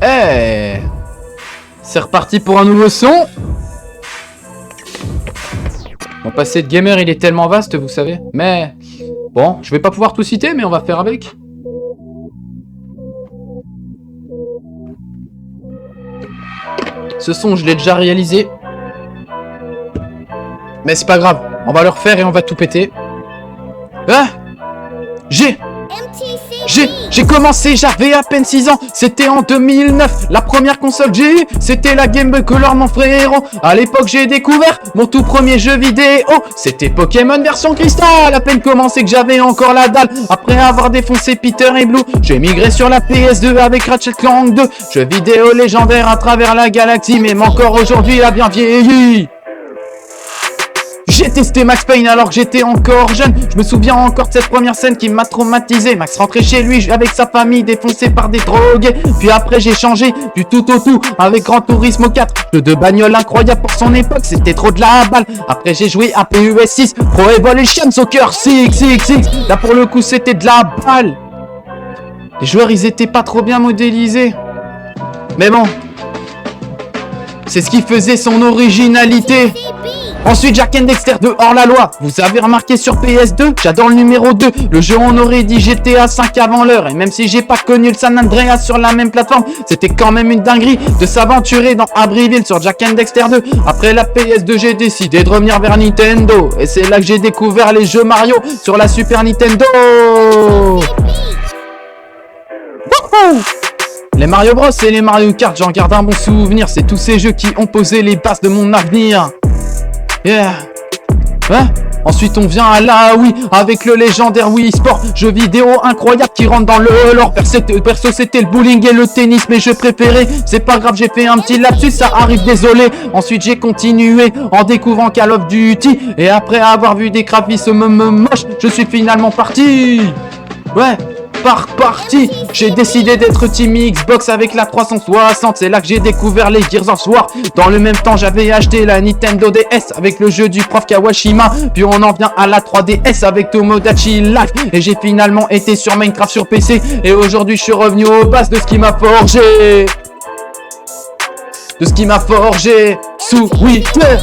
Hey, c'est reparti pour un nouveau son. Mon passé de gamer, il est tellement vaste, vous savez. Mais bon, je vais pas pouvoir tout citer, mais on va faire avec. Ce son, je l'ai déjà réalisé. Mais c'est pas grave, on va le refaire et on va tout péter. Ah, j'ai commencé, j'avais à peine 6 ans, c'était en 2009, la première console que j'ai eue, c'était la Game Boy Color mon frérot. À l'époque j'ai découvert mon tout premier jeu vidéo, c'était Pokémon version cristal. À peine commencé que j'avais encore la dalle, après avoir défoncé Peter et Blue, j'ai migré sur la PS2 avec Ratchet Clank 2, jeu vidéo légendaire à travers la galaxie, même encore aujourd'hui il a bien vieilli. J'ai testé Max Payne alors que j'étais encore jeune. Je me souviens encore de cette première scène qui m'a traumatisé. Max rentrait chez lui avec sa famille défoncé par des drogués. Puis après j'ai changé du tout au tout avec Gran Turismo 4. Jeu de bagnole incroyable pour son époque, c'était trop de la balle. Après j'ai joué à PES 6, Pro Evolution Soccer 6. Là pour le coup c'était de la balle. Les joueurs ils étaient pas trop bien modélisés. Mais bon, c'est ce qui faisait son originalité. Ensuite, Jak and Daxter de Hors-la-Loi. Vous avez remarqué sur PS2, j'adore le numéro 2. Le jeu, on aurait dit GTA 5 avant l'heure. Et même si j'ai pas connu le San Andreas sur la même plateforme, c'était quand même une dinguerie de s'aventurer dans Abbeville sur Jak and Daxter 2. Après la PS2, j'ai décidé de revenir vers Nintendo. Et c'est là que j'ai découvert les jeux Mario sur la Super Nintendo. Wouhou! Les Mario Bros et les Mario Kart, j'en garde un bon souvenir. C'est tous ces jeux qui ont posé les bases de mon avenir. Yeah. Hein? Ensuite on vient à la Wii avec le légendaire Wii Sport, jeu vidéo incroyable qui rentre dans le lore. Perso c'était le bowling et le tennis, mais je préférais, c'est pas grave, j'ai fait un petit lapsus, ça arrive, désolé. Ensuite j'ai continué en découvrant Call of Duty, et après avoir vu des graphismes moches, je suis finalement parti. Ouais, parti. J'ai décidé d'être team Xbox avec la 360. C'est là que j'ai découvert les Gears of War. Dans le même temps j'avais acheté la Nintendo DS avec le jeu du prof Kawashima. Puis on en vient à la 3DS avec Tomodachi Life. Et j'ai finalement été sur Minecraft sur PC. Et aujourd'hui je suis revenu aux bases de ce qui m'a forgé. Sous Twitter.